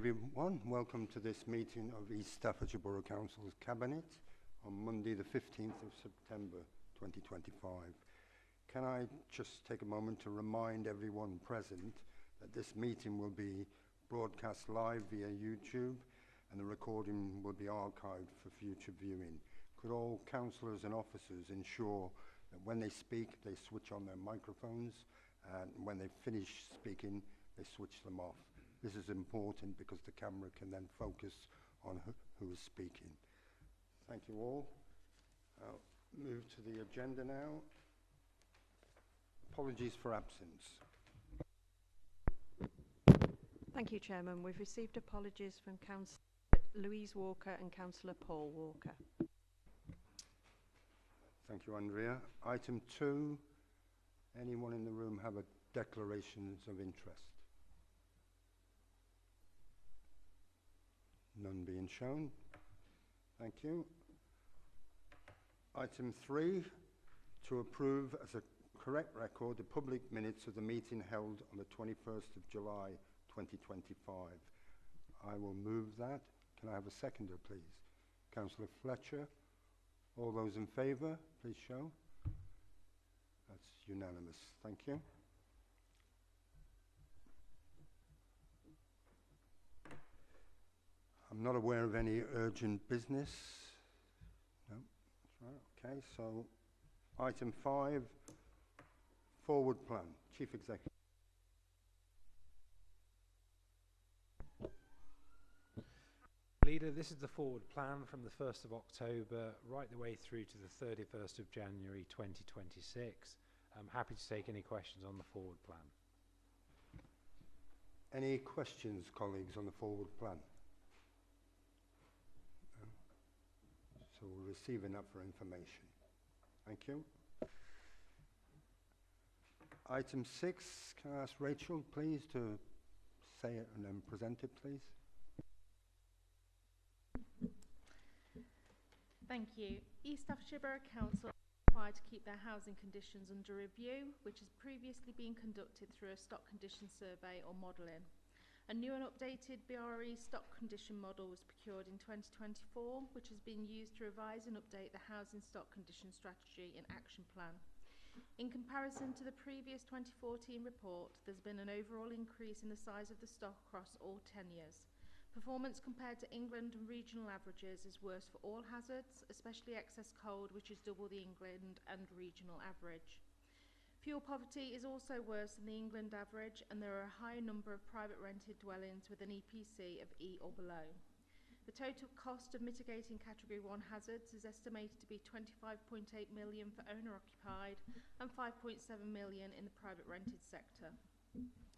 everyone. Welcome to this meeting of East Staffordshire Borough Council's Cabinet on Monday the 15th of September 2025. Can I just take a moment to remind everyone present that this meeting will be broadcast live via YouTube and the recording will be archived for future viewing. Could all councillors and officers ensure that when they speak they switch on their microphones, and when they finish speaking they switch them off. This is important because the camera can then focus on who is speaking. Thank you all. I'll move to the agenda now. Apologies for absence. Thank you, Chairman. We've received apologies from Councillor Louise Walker and Councillor Paul Walker. Thank you, Andrea. Item 2. Anyone in the room have a declarations of interest? None being shown. Thank you. Item 3, to approve as a correct record the public minutes of the meeting held on the 21st of July 2025. I will move that. Can I have a seconder, please? Councillor Fletcher. All those in favour, please show. That's unanimous. Thank you. I'm not aware of any urgent business. No, that's right. Okay, so item 5, forward plan. Chief Executive. Leader, this is the forward plan from the 1st of October right the way through to the 31st of January 2026. I'm happy to take any questions on the forward plan. Any questions, colleagues, on the forward plan? So we're receiving that for information. Thank you. Item 6, can I ask Rachel, please, to say it and then present it, please? Thank you. East Staffordshire Borough Council are required to keep their housing conditions under review, which has previously been conducted through a stock condition survey or modelling. A new and updated BRE stock condition model was procured in 2024, which has been used to revise and update the housing stock condition strategy and action plan. In comparison to the previous 2014 report, there's been an overall increase in the size of the stock across all tenures. Performance compared to England and regional averages is worse for all hazards, especially excess cold, which is double the England and regional average. Fuel poverty is also worse than the England average, and there are a higher number of private rented dwellings with an EPC of E or below. The total cost of mitigating Category 1 hazards is estimated to be £25.8 million for owner-occupied and £5.7 million in the private rented sector.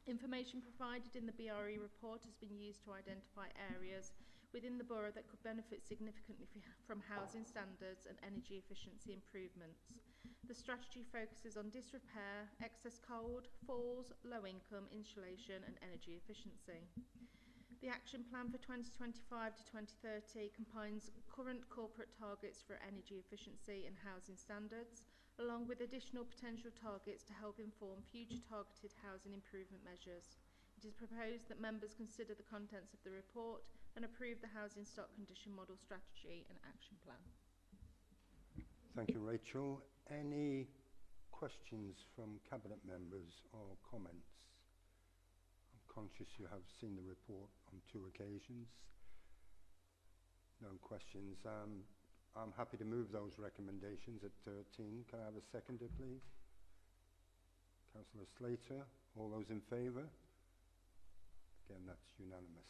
Information provided in the BRE report has been used to identify areas within the borough that could benefit significantly from housing standards and energy efficiency improvements. The strategy focuses on disrepair, excess cold, falls, low income, insulation and energy efficiency. The action plan for 2025 to 2030 combines current corporate targets for energy efficiency and housing standards, along with additional potential targets to help inform future targeted housing improvement measures. It is proposed that members consider the contents of the report and approve the housing stock condition model strategy and action plan. Thank you, Rachel. Any questions from Cabinet members or comments? I'm conscious you have seen the report on 2 occasions. No questions. I'm happy to move those recommendations at 13. Can I have a seconder, please? Councillor Slater. All those in favour? Again, that's unanimous.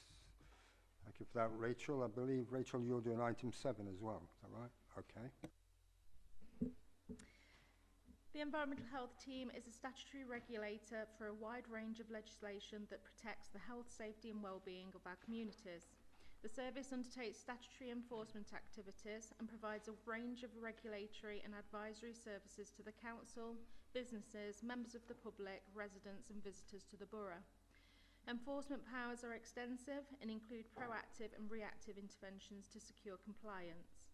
Thank you for that, Rachel. I believe, Rachel, you're doing item 7 as well. Is that right? Okay. The Environmental Health Team is a statutory regulator for a wide range of legislation that protects the health, safety and well-being of our communities. The service undertakes statutory enforcement activities and provides a range of regulatory and advisory services to the council, businesses, members of the public, residents and visitors to the borough. Enforcement powers are extensive and include proactive and reactive interventions to secure compliance.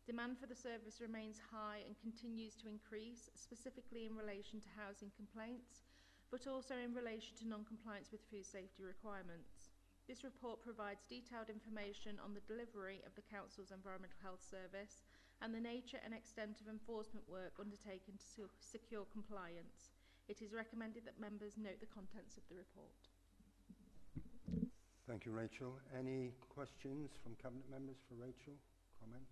Demand for the service remains high and continues to increase, specifically in relation to housing complaints, but also in relation to non-compliance with food safety requirements. This report provides detailed information on the delivery of the Council's Environmental Health Service and the nature and extent of enforcement work undertaken to secure compliance. It is recommended that members note the contents of the report. Thank you, Rachel. Any questions from Cabinet members for Rachel? Comments?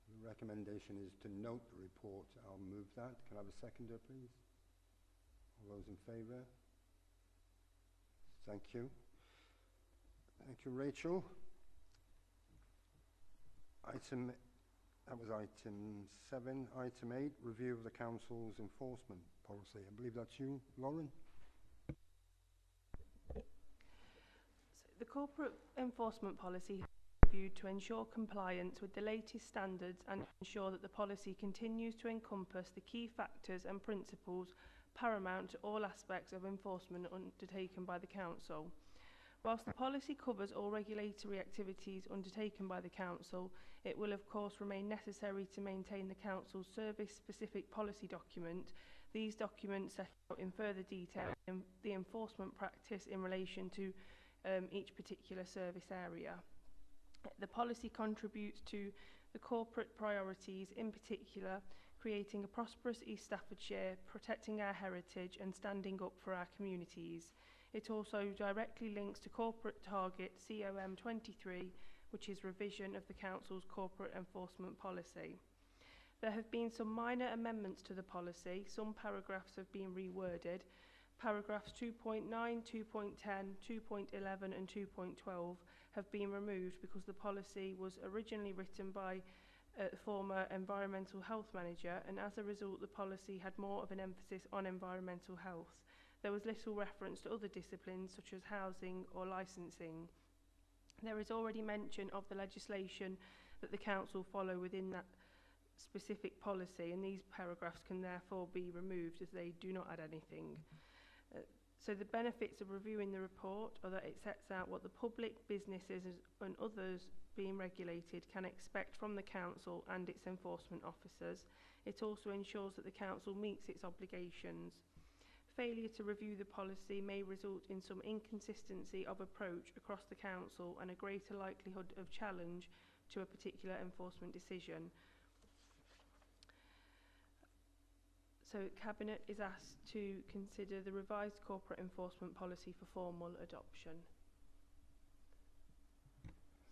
The recommendation is to note the report. I'll move that. Can I have a seconder, please? All those in favour? Thank you. Thank you, Rachel. That was item 7. Item 8, review of the Council's enforcement policy. I believe that's you, Lauren? So the corporate enforcement policy is reviewed to ensure compliance with the latest standards and ensure that the policy continues to encompass the key factors and principles paramount to all aspects of enforcement undertaken by the Council. Whilst the policy covers all regulatory activities undertaken by the Council, it will of course remain necessary to maintain the Council's service-specific policy document. These documents set out in further detail the enforcement practice in relation to each particular service area. The policy contributes to the corporate priorities, in particular creating a prosperous East Staffordshire, protecting our heritage and standing up for our communities. It also directly links to corporate target COM 23, which is revision of the Council's corporate enforcement policy. There have been some minor amendments to the policy. Some paragraphs have been reworded. Paragraphs 2.9, 2.10, 2.11 and 2.12 have been removed because the policy was originally written by a former environmental health manager, and as a result the policy had more of an emphasis on environmental health. There was little reference to other disciplines such as housing or licensing. There is already mention of the legislation that the Council follow within that specific policy, and these paragraphs can therefore be removed as they do not add anything. So the benefits of reviewing the report are that it sets out what the public, businesses and others being regulated can expect from the Council and its enforcement officers. It also ensures that the Council meets its obligations. Failure to review the policy may result in some inconsistency of approach across the Council and a greater likelihood of challenge to a particular enforcement decision. So Cabinet is asked to consider the revised corporate enforcement policy for formal adoption.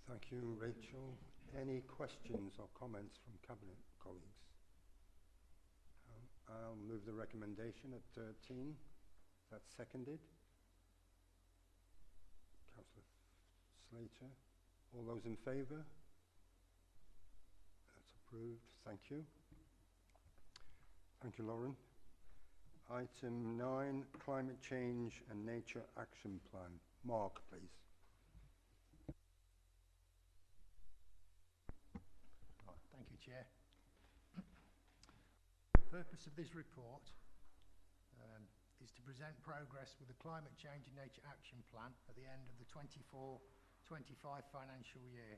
Thank you, Rachel. Any questions or comments from Cabinet colleagues? I'll move the recommendation at 13. That's seconded. Councillor Slater. All those in favour? That's approved. Thank you. Thank you, Lauren. Item 9, Climate Change and Nature Action Plan. Mark, please. Thank you, Chair. The purpose of this report is to present progress with the Climate Change and Nature Action Plan at the end of the 24-25 financial year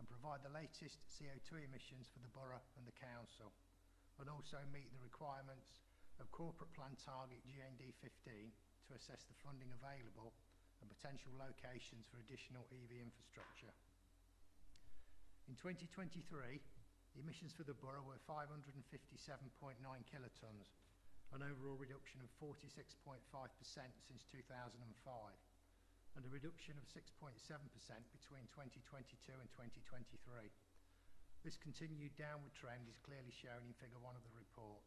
and provide the latest CO2 emissions for the Borough and the Council, and also meet the requirements of Corporate Plan Target GND 15 to assess the funding available and potential locations for additional EV infrastructure. In 2023, the emissions for the Borough were 557.9 kilotons, an overall reduction of 46.5% since 2005, and a reduction of 6.7% between 2022 and 2023. This continued downward trend is clearly shown in Figure 1 of the report.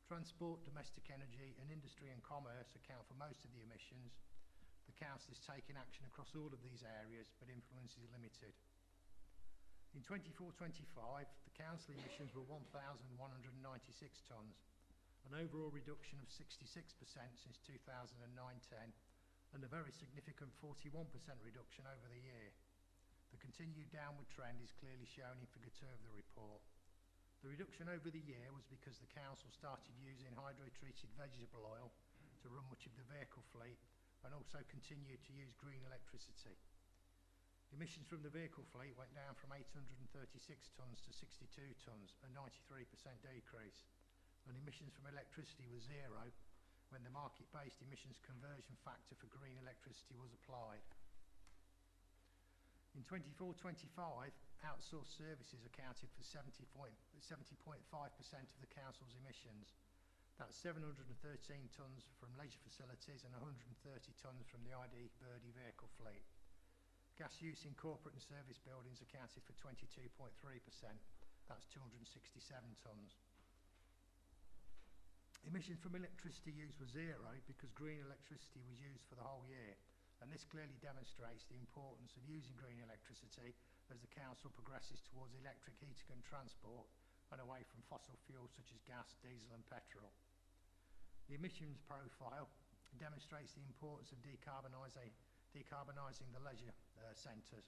Transport, domestic energy and industry and commerce account for most of the emissions. The Council is taking action across all of these areas, but influence is limited. In 24-25, the Council emissions were 1,196 tonnes, an overall reduction of 66% since 2009-10, and a very significant 41% reduction over the year. The continued downward trend is clearly shown in Figure 2 of the report. The reduction over the year was because the Council started using hydro-treated vegetable oil to run much of the vehicle fleet and also continued to use green electricity. Emissions from the vehicle fleet went down from 836 tonnes to 62 tonnes, a 93% decrease, and emissions from electricity was zero when the market-based emissions conversion factor for green electricity was applied. In 24-25, outsourced services accounted for 70.5% of the council's emissions. That's 713 tonnes from leisure facilities and 130 tonnes from the ID Birdie vehicle fleet. Gas use in corporate and service buildings accounted for 22.3%. That's 267 tonnes. Emissions from electricity use were zero because green electricity was used for the whole year, and this clearly demonstrates the importance of using green electricity as the council progresses towards electric heating and transport and away from fossil fuels such as gas, diesel and petrol. The emissions profile demonstrates the importance of decarbonising the leisure centres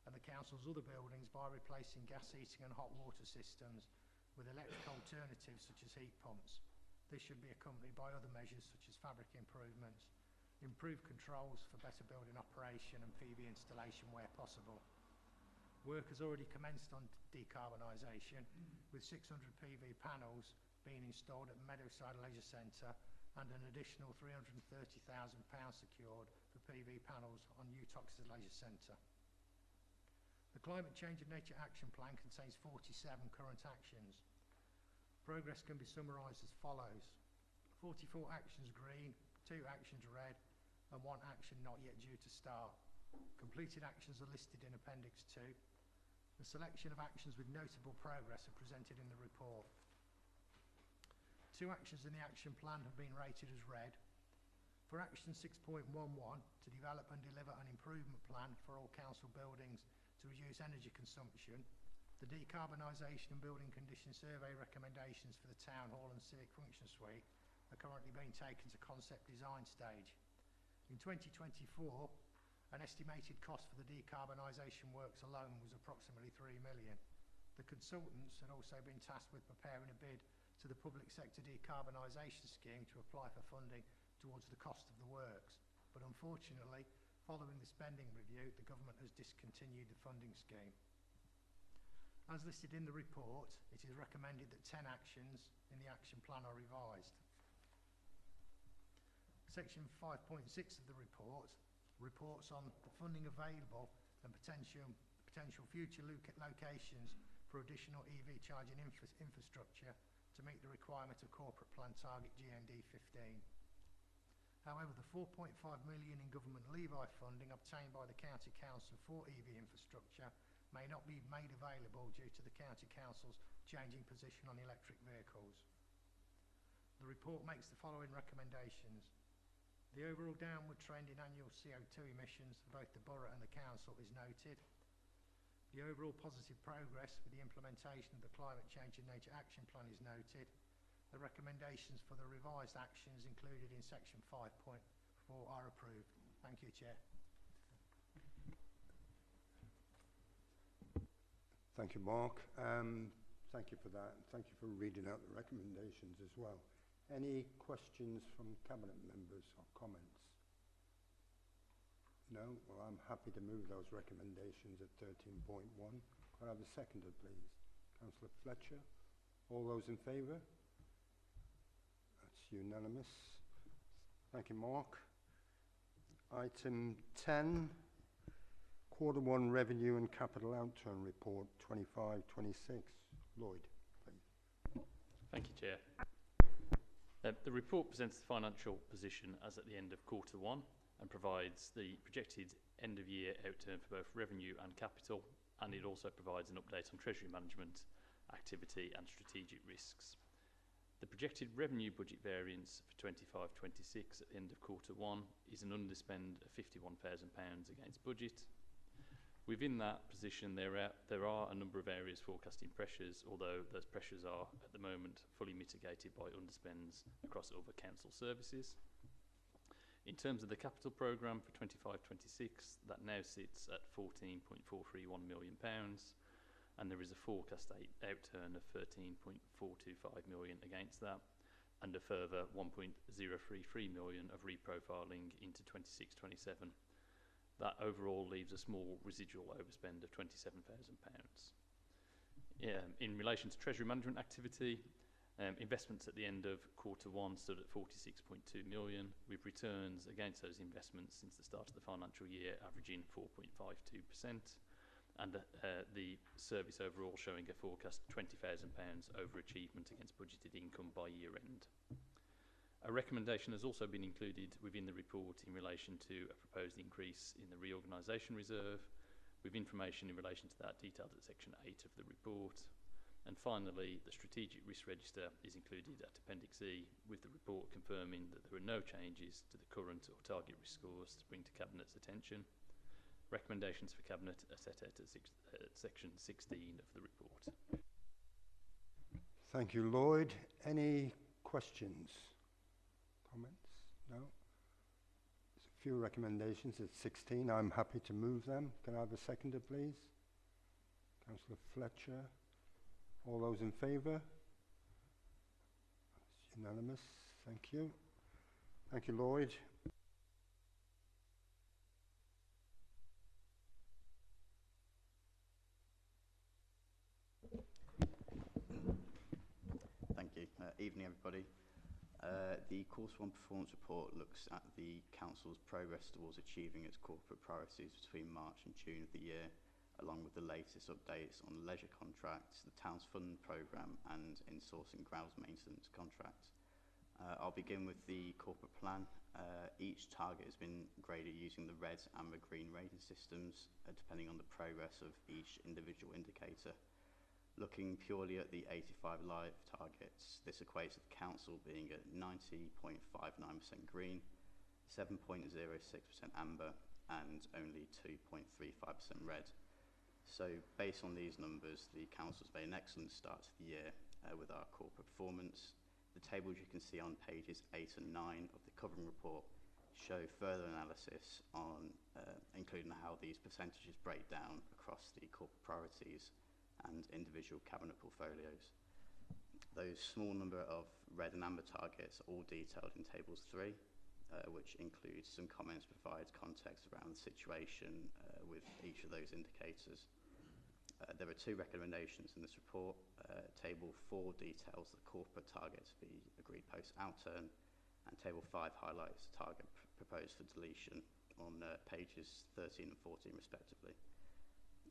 and the council's other buildings by replacing gas heating and hot water systems with electric alternatives such as heat pumps. This should be accompanied by other measures such as fabric improvements, improved controls for better building operation and PV installation where possible. Work has already commenced on decarbonisation, with 600 PV panels being installed at Meadowside Leisure Centre and an additional £330,000 secured for PV panels on Utox's Leisure Centre. The Climate Change and Nature Action Plan contains 47 current actions. Progress can be summarised as follows: 44 actions green, 2 actions red and 1 action not yet due to start. Completed actions are listed in Appendix 2. The selection of actions with notable progress are presented in the report. 2 actions in the action plan have been rated as red. For action 6.11, to develop and deliver an improvement plan for all council buildings to reduce energy consumption, the decarbonisation and building condition survey recommendations for the Town Hall and Civic Function Suite are currently being taken to concept design stage. In 2024, an estimated cost for the decarbonisation works alone was approximately £3 million. The consultants had also been tasked with preparing a bid to the public sector decarbonisation scheme to apply for funding towards the cost of the works. But unfortunately, following the spending review, the government has discontinued the funding scheme. As listed in the report, it is recommended that 10 actions in the action plan are revised. Section 5.6 of the report reports on the funding available and potential future locations for additional EV charging infrastructure to meet the requirement of corporate plan target GMD 15. However, the £4.5 million in government levy funding obtained by the County Council for EV infrastructure may not be made available due to the County Council's changing position on electric vehicles. The report makes the following recommendations. The overall downward trend in annual CO2 emissions for both the Borough and the Council is noted. The overall positive progress with the implementation of the Climate Change and Nature Action Plan is noted. The recommendations for the revised actions included in section 5.4 are approved. Thank you, Chair. Thank you, Mark. Thank you for that. Thank you for reading out the recommendations as well. Any questions from Cabinet members or comments? No? Well, I'm happy to move those recommendations at 13.1. Could I have a seconder, please? Councillor Fletcher. All those in favour? That's unanimous. Thank you, Mark. Item 10. Q1 Revenue and Capital Outturn Report 25-26. Lloyd, please. Thank you, Chair. The report presents the financial position as at the end of Q1 and provides the projected end-of-year outturn for both revenue and capital, and it also provides an update on Treasury management activity and strategic risks. The projected revenue budget variance for 25-26 at the end of Q1 is an underspend of £51,000 against budget. Within that position, there are a number of areas forecasting pressures, although those pressures are, at the moment, fully mitigated by underspends across other council services. In terms of the capital programme for 25-26, that now sits at £14.431 million, and there is a forecast outturn of £13.425 million against that, and a further £1.033 million of reprofiling into 26-27. That overall leaves a small residual overspend of £27,000. In relation to Treasury management activity, Investments at the end of Q1 stood at 46.2 million, with returns against those investments since the start of the financial year averaging 4.52%, and the service overall showing a forecast £20,000 overachievement against budgeted income by year end. A recommendation has also been included within the report in relation to a proposed increase in the reorganisation reserve, with information in relation to that detailed at section 8 of the report. And finally, the strategic risk register is included at Appendix E, with the report confirming that there are no changes to the current or target risk scores to bring to Cabinet's attention. Recommendations for Cabinet are set out at section 16 of the report. Thank you, Lloyd. Any questions? Comments? No? There's a few recommendations at 16. I'm happy to move them. Can I have a seconder, please? Councillor Fletcher. All those in favour? It's unanimous. Thank you. Thank you, Lloyd. Thank you. Evening, everybody. The Q1 performance report looks at the Council's progress towards achieving its corporate priorities between March and June of the year, along with the latest updates on leisure contracts, the Towns Fund programme and in-sourcing grounds maintenance contract. I'll begin with the corporate plan. Each target has been graded using the red, amber, green rating systems, depending on the progress of each individual indicator. Looking purely at the 85 live targets, this equates to the Council being at 90.59% green, 7.06% amber and only 2.35% red. So based on these numbers, the Council's made an excellent start to the year with our corporate performance. The tables you can see on pages 8 and 9 of the covering report show further analysis on including how these percentages break down across the corporate priorities and individual Cabinet portfolios. Those small number of red and amber targets are all detailed in tables 3, which includes some comments to provide context around the situation with each of those indicators. There are 2 recommendations in this report. Table 4 details the corporate target to be agreed post-outturn, and Table 5 highlights the target proposed for deletion on pages 13 and 14 respectively.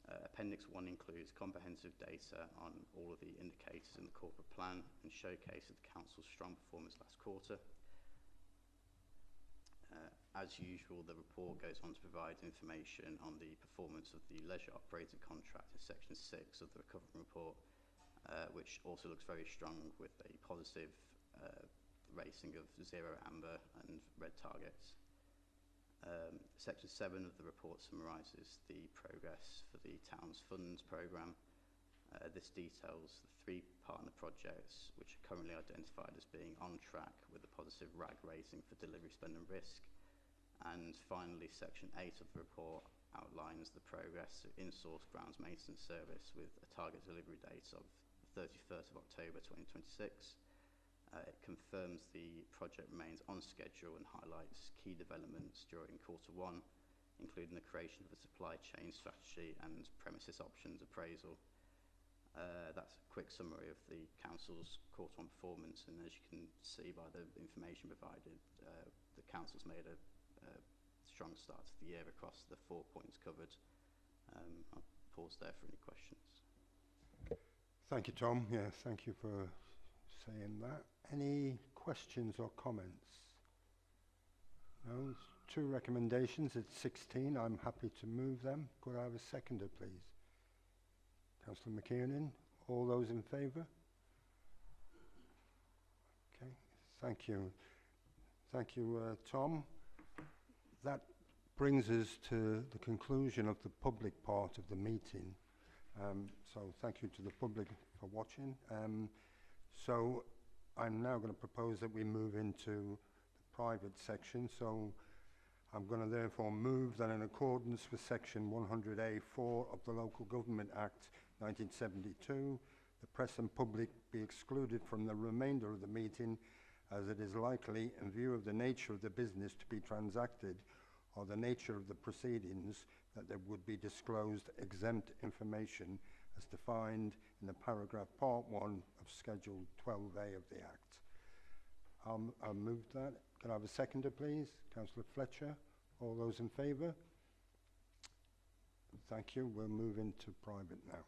Appendix 1 includes comprehensive data on all of the indicators in the corporate plan and showcases the Council's strong performance last quarter. As usual, the report goes on to provide information on the performance of the leisure operator contract in section 6 of the recovery report, which also looks very strong with a positive rating of 0 amber and red targets. Section 7 of the report summarises the progress for the Towns Funds programme. This details the 3 partner projects which are currently identified as being on track with a positive RAG rating for delivery, spend and risk. And finally, section 8 of the report outlines the progress of in-source grounds maintenance service with a target delivery date of the 31st of October 2026. It confirms the project remains on schedule and highlights key developments during Q1, including the creation of a supply chain strategy and premises options appraisal. That's a quick summary of the Council's Q1 performance, and as you can see by the information provided, the Council's made a strong start to the year across the 4 points covered. I'll pause there for any questions. Thank you, Tom. Yeah, thank you for saying that. Any questions or comments? No? 2 recommendations at 16. I'm happy to move them. Could I have a seconder, please? Councillor McKiernan. All those in favour? Okay, thank you. Thank you, Tom. That brings us to the conclusion of the public part of the meeting. So thank you to the public for watching. So I'm now going to propose that we move into the private section. So I'm going to therefore move that in accordance with section 100A(4) of the Local Government Act 1972, the press and public be excluded from the remainder of the meeting, as it is likely, in view of the nature of the business to be transacted or the nature of the proceedings, that there would be disclosed exempt information as defined in the paragraph Part 1 of Schedule 12A of the Act. I'll move that. Can I have a seconder, please? Councillor Fletcher. All those in favour? Thank you. We'll move into private now.